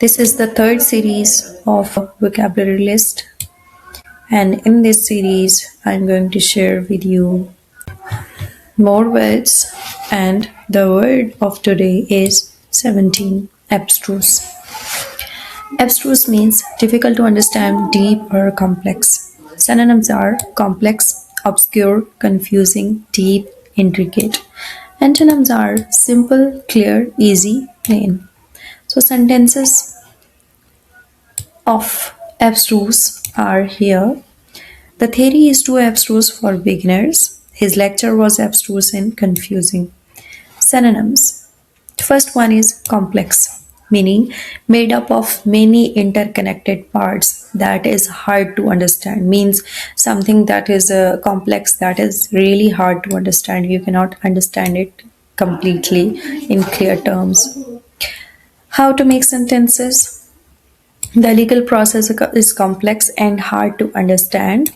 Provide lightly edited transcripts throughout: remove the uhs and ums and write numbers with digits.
This is the third series of vocabulary list, and in this series I'm going to share with you more words, and the word of today is 17, abstruse. Abstruse means difficult to understand, deep or complex. Synonyms are complex, obscure, confusing, deep, intricate. Antonyms are simple, clear, easy, plain. So sentences of abstruse are here. The theory is too abstruse for beginners. His lecture was abstruse and confusing. Synonyms. First one is complex, meaning made up of many interconnected parts that is hard to understand. Means something that is complex, that is really hard to understand. You cannot understand it completely in clear terms. How to make sentences? The legal process is complex and hard to understand.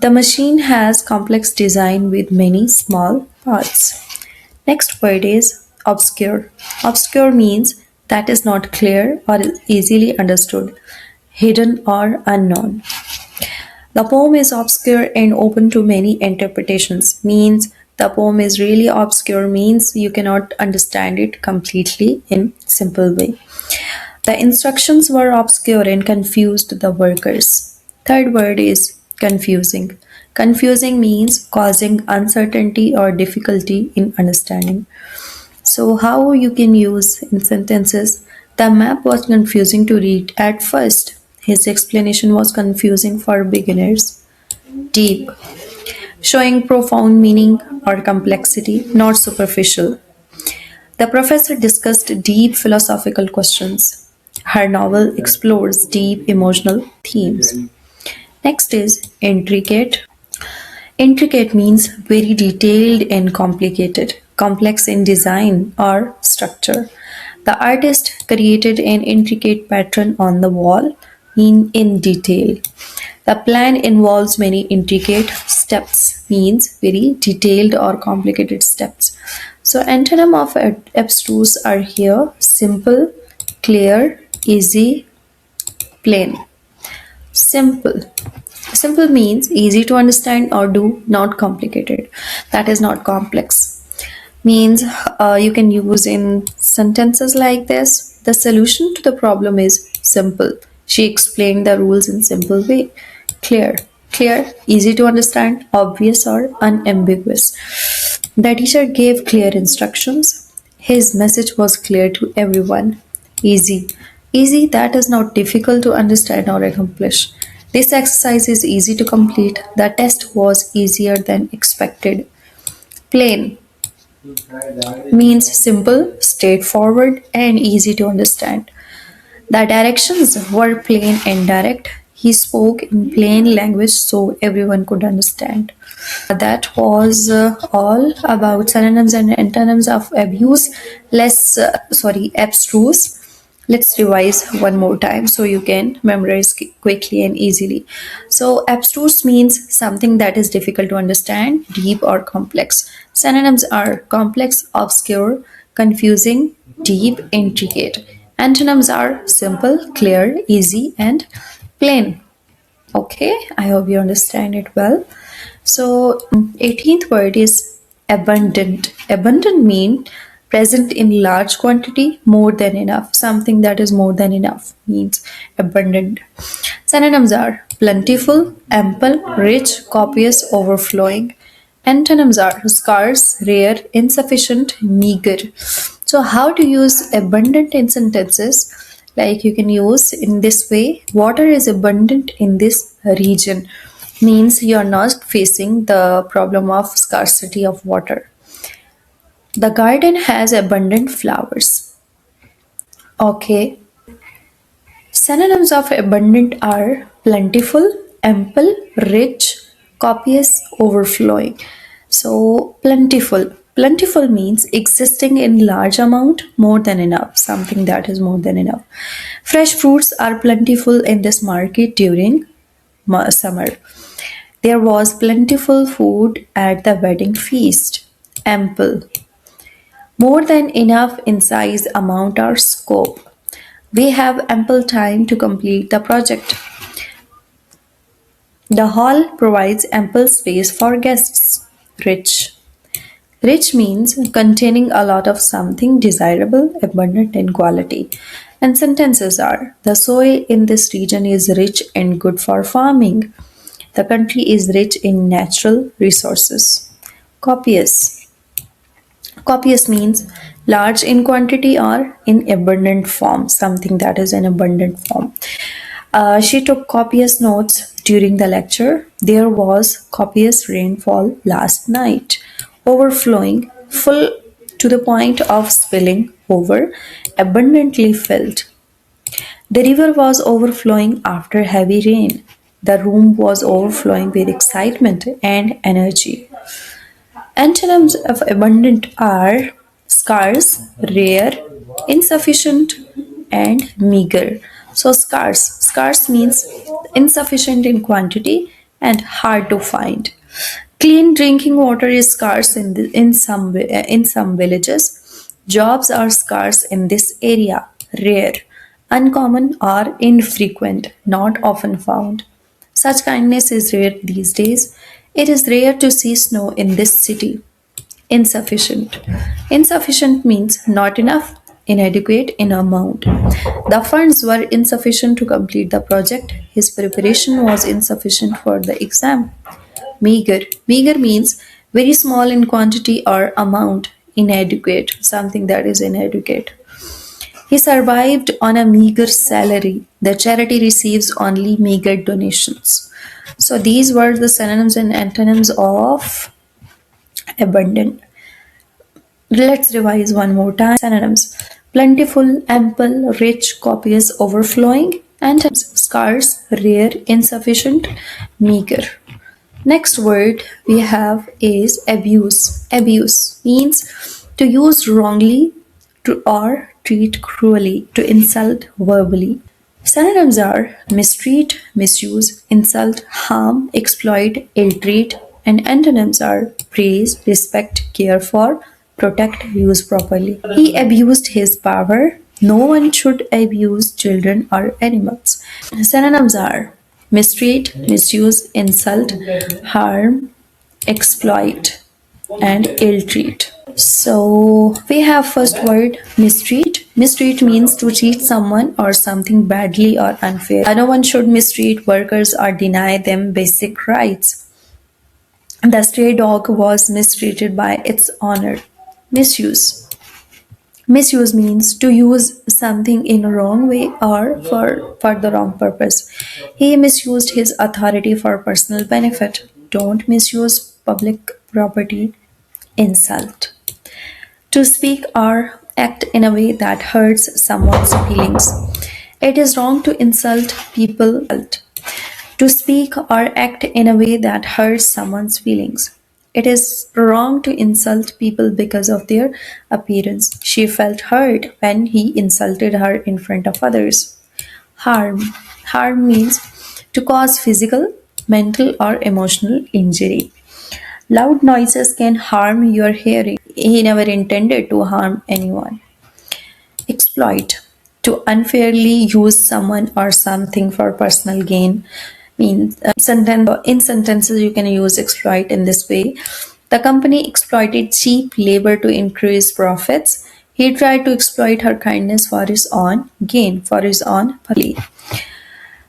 The machine has complex design with many small parts. Next word is obscure. Obscure means that is not clear or easily understood, hidden or unknown. The poem is obscure and open to many interpretations. Means the poem is really obscure, means you cannot understand it completely in simple way. The instructions were obscure and confused the workers. Third word is confusing. Confusing means causing uncertainty or difficulty in understanding. So, how you can use in sentences? The map was confusing to read at first. His explanation was confusing for beginners. Deep, showing profound meaning or complexity, not superficial. The professor discussed deep philosophical questions. Her novel explores deep emotional themes. Next is intricate. Intricate means very detailed and complicated, complex in design or structure. The artist created an intricate pattern on the wall in detail. The plan involves many intricate steps, means very detailed or complicated steps. So antonym of abstruse are here: simple, clear, easy, plain. Simple. Simple means easy to understand or do, not complicated. That is not complex. Means you can use in sentences like this. The solution to the problem is simple. She explained the rules in simple way. Clear. Clear, easy to understand, obvious or unambiguous. The teacher gave clear instructions. His message was clear to everyone. Easy. Easy, that is not difficult to understand or accomplish. This exercise is easy to complete. The test was easier than expected. Plain means simple, straightforward, and easy to understand. The directions were plain and direct. He spoke in plain language so everyone could understand. That was all about synonyms and antonyms of abstruse. Let's revise one more time so you can memorize quickly and easily. So abstruse means something that is difficult to understand, deep or complex. Synonyms are complex, obscure, confusing, deep, intricate. Antonyms are simple, clear, easy, and plain. Okay, I hope you understand it well. So 18th word is abundant. Abundant means present in large quantity, more than enough. Something that is more than enough means abundant. Synonyms are plentiful, ample, rich, copious, overflowing. Antonyms are scarce, rare, insufficient, meager. So how to use abundant in sentences? Like you can use in this way: water is abundant in this region. Means you are not facing the problem of scarcity of water. The garden has abundant flowers. Okay. Synonyms of abundant are plentiful, ample, rich, copious, overflowing. So plentiful. Plentiful means existing in large amount, more than enough, something that is more than enough. Fresh fruits are plentiful in this market during summer. There was plentiful food at the wedding feast. Ample. More than enough in size, amount, or scope. We have ample time to complete the project. The hall provides ample space for guests. Rich. Rich means containing a lot of something desirable, abundant in quality. And sentences are: the soil in this region is rich and good for farming. The country is rich in natural resources. Copious. Copious means large in quantity or in abundant form, something that is in abundant form. She took copious notes during the lecture. There was copious rainfall last night, overflowing, full to the point of spilling over, abundantly filled. The river was overflowing after heavy rain. The room was overflowing with excitement and energy. Antonyms of abundant are scarce, rare, insufficient, and meager. So scarce. Scarce means insufficient in quantity and hard to find. Clean drinking water is scarce in some villages. Jobs are scarce in this area. Rare, uncommon, or infrequent, not often found. Such kindness is rare these days. It is rare to see snow in this city. Insufficient. Insufficient means not enough, inadequate in amount. The funds were insufficient to complete the project. His preparation was insufficient for the exam. Meager. Meager means very small in quantity or amount. Inadequate. Something that is inadequate. He survived on a meager salary. The charity receives only meager donations. So these were the synonyms and antonyms of abundant. Let's revise one more time. Synonyms: plentiful, ample, rich, copious, overflowing. Antonyms: scarce, rare, insufficient, meager. Next word we have is abuse. Abuse means to use wrongly to or treat cruelly, to insult verbally. Synonyms are mistreat, misuse, insult, harm, exploit, ill-treat, and antonyms are praise, respect, care for, protect, use properly. He abused his power. No one should abuse children or animals. Synonyms are mistreat, misuse, insult, harm, exploit, and ill-treat. So we have first word mistreat. Mistreat means to treat someone or something badly or unfair. No one should mistreat workers or deny them basic rights. The stray dog was mistreated by its owner. Misuse. Misuse means to use something in a wrong way or for the wrong purpose. He misused his authority for personal benefit. Don't misuse public property. Insult. To speak or act in a way that hurts someone's feelings. It is wrong to insult people. To speak or act in a way that hurts someone's feelings. It is wrong to insult people because of their appearance. She felt hurt when he insulted her in front of others. Harm. Harm means to cause physical, mental, or emotional injury. Loud noises can harm your hearing. He never intended to harm anyone. Exploit. To unfairly use someone or something for personal gain means in sentences you can use exploit in this way. The company exploited cheap labor to increase profits. He tried to exploit her kindness for his own gain, for his own gain.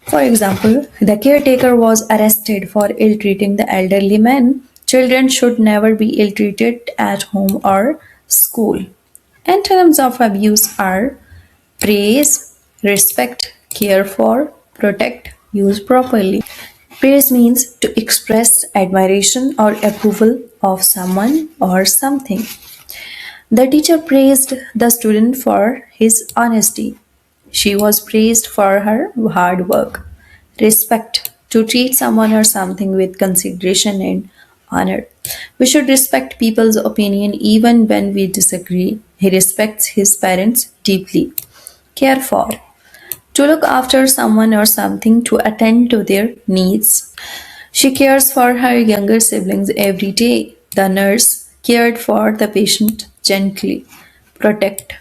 For example, the caretaker was arrested for ill-treating the elderly man. Children should never be ill-treated at home or school. Antonyms of abuse are praise, respect, care for, protect, use properly. Praise means to express admiration or approval of someone or something. The teacher praised the student for his honesty. She was praised for her hard work. Respect. To treat someone or something with consideration and honor. We should respect people's opinion even when we disagree. He respects his parents deeply. Care for. To look after someone or something, to attend to their needs. She cares for her younger siblings every day. The nurse cared for the patient gently. Protect.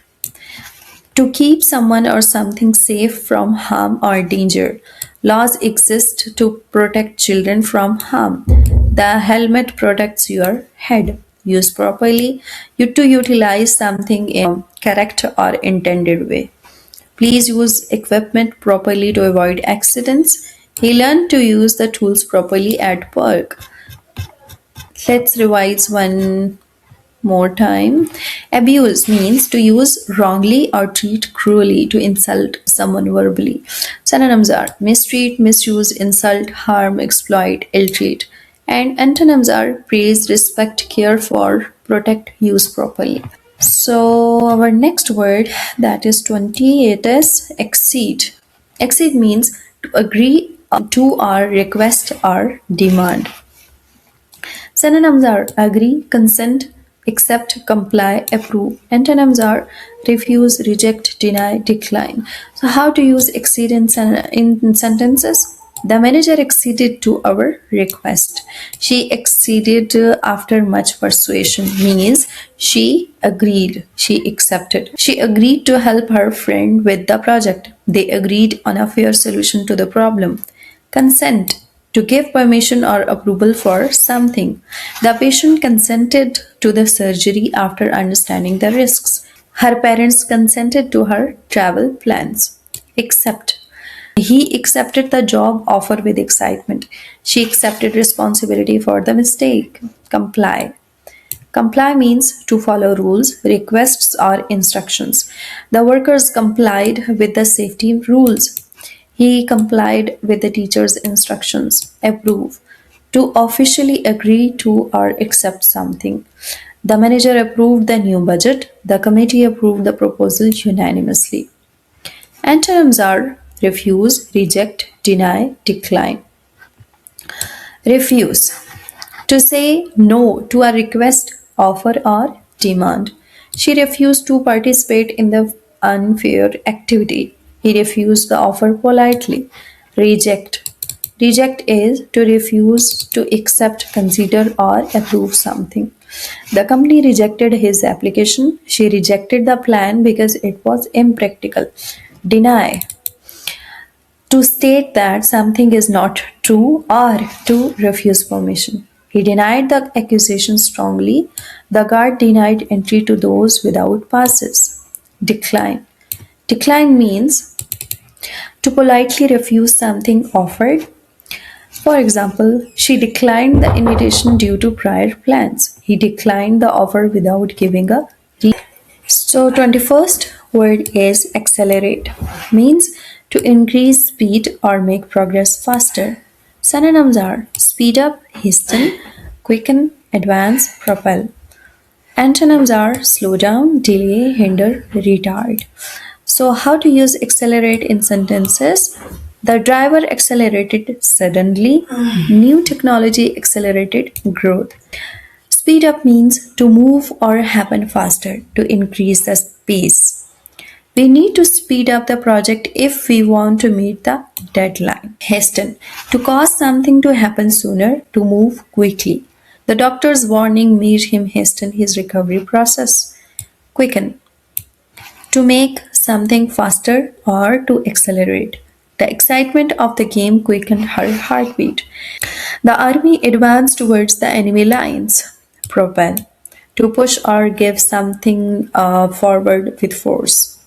To keep someone or something safe from harm or danger. Laws exist to protect children from harm. The helmet protects your head. Used properly, you to utilize something in a correct or intended way. Please use equipment properly to avoid accidents. He learned to use the tools properly at work. Let's revise one more time. Abuse means to use wrongly or treat cruelly, to insult someone verbally. Synonyms are mistreat, misuse, insult, harm, exploit, ill treat. And antonyms are praise, respect, care for, protect, use properly. So our next word, that is 28, is exceed. Exceed means to agree to or request or demand. Synonyms are agree, consent, accept, comply, approve. Antonyms are refuse, reject, deny, decline. So how to use exceed in sentences? The manager acceded to our request. She acceded after much persuasion, means she agreed, she accepted. She agreed to help her friend with the project. They agreed on a fair solution to the problem. Consent, to give permission or approval for something. The patient consented to the surgery after understanding the risks. Her parents consented to her travel plans. Accept. He accepted the job offer with excitement. She accepted responsibility for the mistake. Comply. Comply means to follow rules, requests, or instructions. The workers complied with the safety rules. He complied with the teacher's instructions. Approve. To officially agree to or accept something. The manager approved the new budget. The committee approved the proposal unanimously. Antonyms are refuse, reject, deny, decline. Refuse. To say no to a request, offer, or demand. She refused to participate in the unfair activity. He refused the offer politely. Reject. Reject is to refuse to accept, consider, or approve something. The company rejected his application. She rejected the plan because it was impractical. Deny, to state that something is not true or to refuse permission. He denied the accusation strongly. The guard denied entry to those without passes. Decline. Decline means to politely refuse something offered. For example, she declined the invitation due to prior plans. He declined the offer without giving a reason. So 21st word is accelerate, means to increase speed or make progress faster. Synonyms are speed up, hasten, quicken, advance, propel. Antonyms are slow down, delay, hinder, retard. So how to use accelerate in sentences? The driver accelerated suddenly. New technology accelerated growth. Speed up means to move or happen faster, to increase the pace. We need to speed up the project if we want to meet the deadline. Hasten, to cause something to happen sooner, to move quickly. The doctor's warning made him hasten his recovery process. Quicken, to make something faster or to accelerate. The excitement of the game quickened her heartbeat. The army advanced towards the enemy lines. Propel, to push or give something forward with force.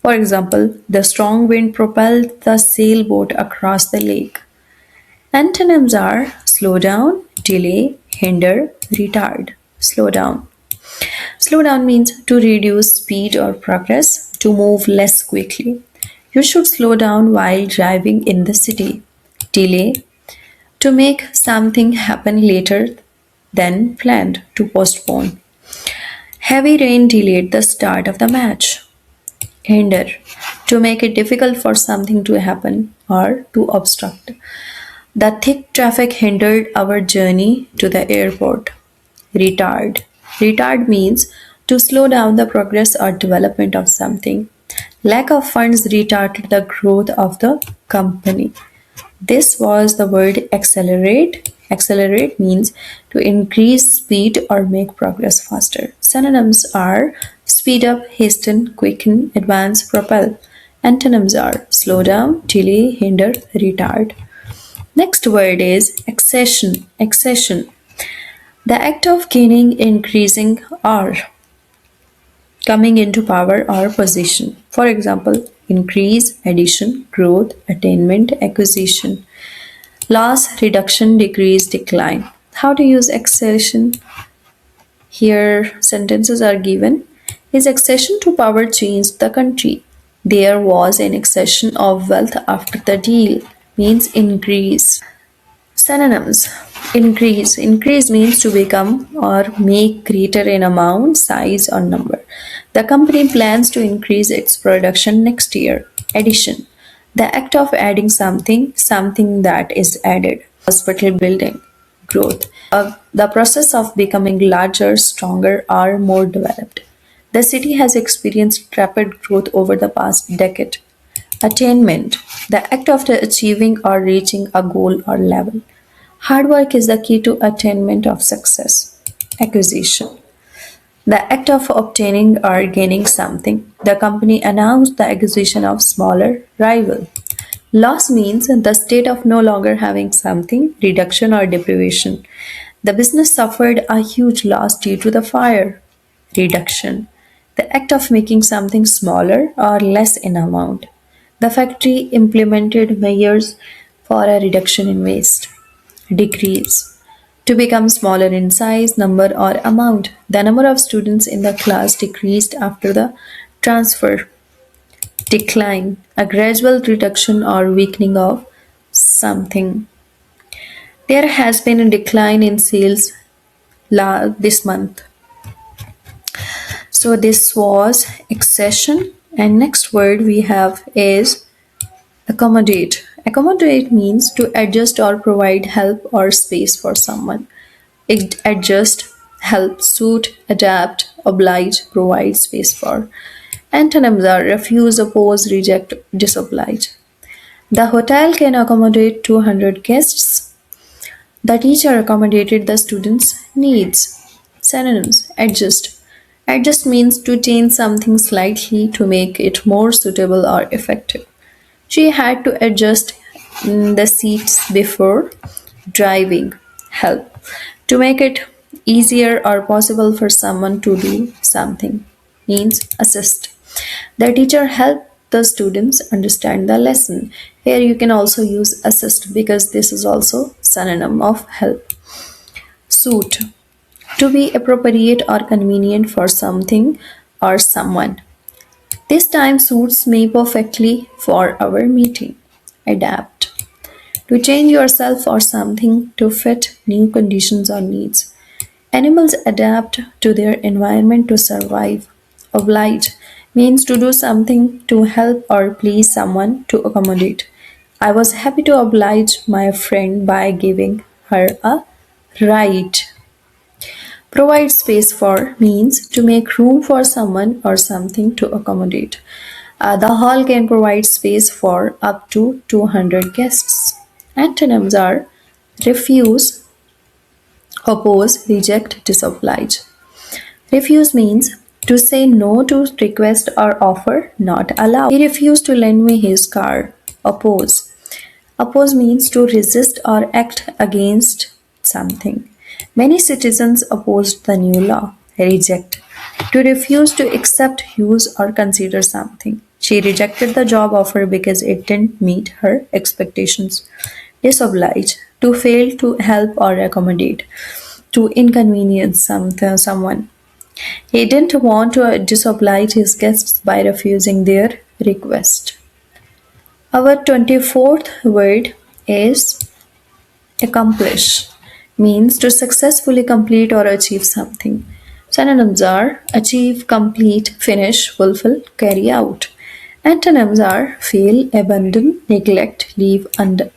For example, the strong wind propelled the sailboat across the lake. Antonyms are slow down, delay, hinder, retard. Slow down. Slow down means to reduce speed or progress, to move less quickly. You should slow down while driving in the city. Delay, to make something happen later than planned, to postpone. Heavy rain delayed the start of the match. Hinder, to make it difficult for something to happen or to obstruct. The thick traffic hindered our journey to the airport. Retard. Retard means to slow down the progress or development of something. Lack of funds retarded the growth of the company. This was the word accelerate. Accelerate means to increase speed or make progress faster. Synonyms are speed speed up, hasten, quicken, advance, propel. Antonyms are slow down, delay, hinder, retard. Next word is accession. Accession. The act of gaining, increasing, or coming into power or position. For example, increase, addition, growth, attainment, acquisition. Loss, reduction, decrease, decline. How to use accession? Here, sentences are given. His accession to power changed the country. There was an accession of wealth after the deal, means increase. Synonyms. Increase. Increase means to become or make greater in amount, size, or number. The company plans to increase its production next year. Addition. The act of adding something, something that is added. Hospital building. Growth. The process of becoming larger, stronger, or more developed. The city has experienced rapid growth over the past decade. Attainment, the act of achieving or reaching a goal or level. Hard work is the key to attainment of success. Acquisition, the act of obtaining or gaining something. The company announced the acquisition of smaller rival. Loss means the state of no longer having something, reduction or deprivation. The business suffered a huge loss due to the fire. Reduction, the act of making something smaller or less in amount. The factory implemented measures for a reduction in waste. Decrease, to become smaller in size, number, or amount. The number of students in the class decreased after the transfer. Decline, a gradual reduction or weakening of something. There has been a decline in sales this month. So this was accession, and next word we have is accommodate. Accommodate means to adjust or provide help or space for someone. Adjust, help, suit, adapt, oblige, provide space for. Antonyms are refuse, oppose, reject, disoblige. The hotel can accommodate 200 guests. The teacher accommodated the students' needs. Synonyms, adjust. Adjust means to change something slightly to make it more suitable or effective. She had to adjust the seats before driving. Help, to make it easier or possible for someone to do something, means assist. The teacher helped the students understand the lesson. Here you can also use assist because this is also synonym of help. Suit, to be appropriate or convenient for something or someone. This time suits me perfectly for our meeting. Adapt, to change yourself or something to fit new conditions or needs. Animals adapt to their environment to survive. Oblige means to do something to help or please someone, to accommodate. I was happy to oblige my friend by giving her a ride. Provide space for means to make room for someone or something to accommodate. The hall can provide space for up to 200 guests. Antonyms are refuse, oppose, reject, disoblige. Refuse means to say no to request or offer, not allow. He refused to lend me his car. Oppose. Oppose means to resist or act against something. Many citizens opposed the new law. Reject, to refuse to accept, use, or consider something. She rejected the job offer because it didn't meet her expectations. Disoblige, to fail to help or accommodate, to inconvenience someone. He didn't want to disoblige his guests by refusing their request. Our 24th word is accomplish, means to successfully complete or achieve something. Synonyms are achieve, complete, finish, fulfill, carry out. Antonyms are fail, abandon, neglect, leave undone.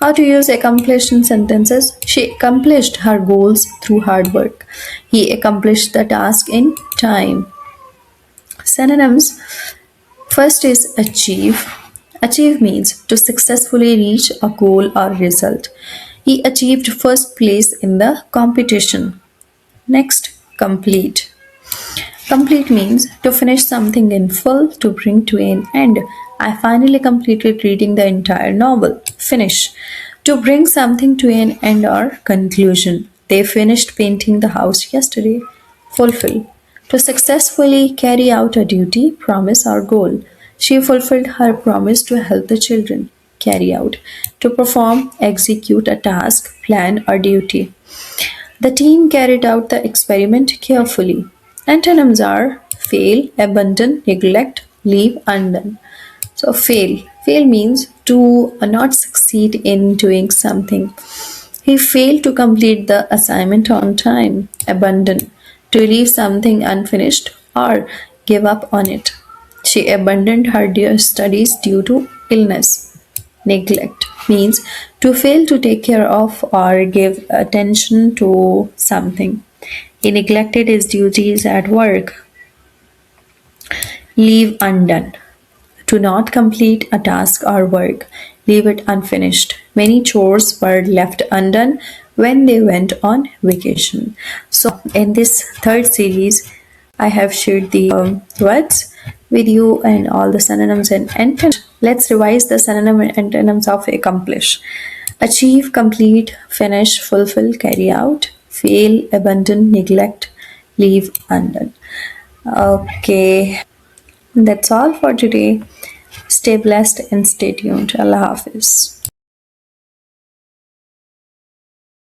How to use accomplish in sentences? She accomplished her goals through hard work. He accomplished the task in time. Synonyms. First is achieve. Achieve means to successfully reach a goal or result. He achieved first place in the competition. Next, complete. Complete means to finish something in full, to bring to an end. I finally completed reading the entire novel. Finish. To bring something to an end or conclusion. They finished painting the house yesterday. Fulfill. To successfully carry out a duty, promise, or goal. She fulfilled her promise to help the children. Carry out. To perform, execute a task, plan, or duty. The team carried out the experiment carefully. Antonyms are fail, abandon, neglect, leave undone. So, fail. Fail means to not succeed in doing something. He failed to complete the assignment on time. Abandon. To leave something unfinished or give up on it. She abandoned her studies due to illness. Neglect means to fail to take care of or give attention to something. He neglected his duties at work. Leave undone. To not complete a task or work. Leave it unfinished. Many chores were left undone when they went on vacation. So, in this third series, I have shared the words with you and all the synonyms and antonyms. Let's revise the synonym and antonyms of accomplish. Achieve, complete, finish, fulfill, carry out, fail, abandon, neglect, leave undone. Okay, that's all for today. Stay blessed and stay tuned. Allah Hafiz.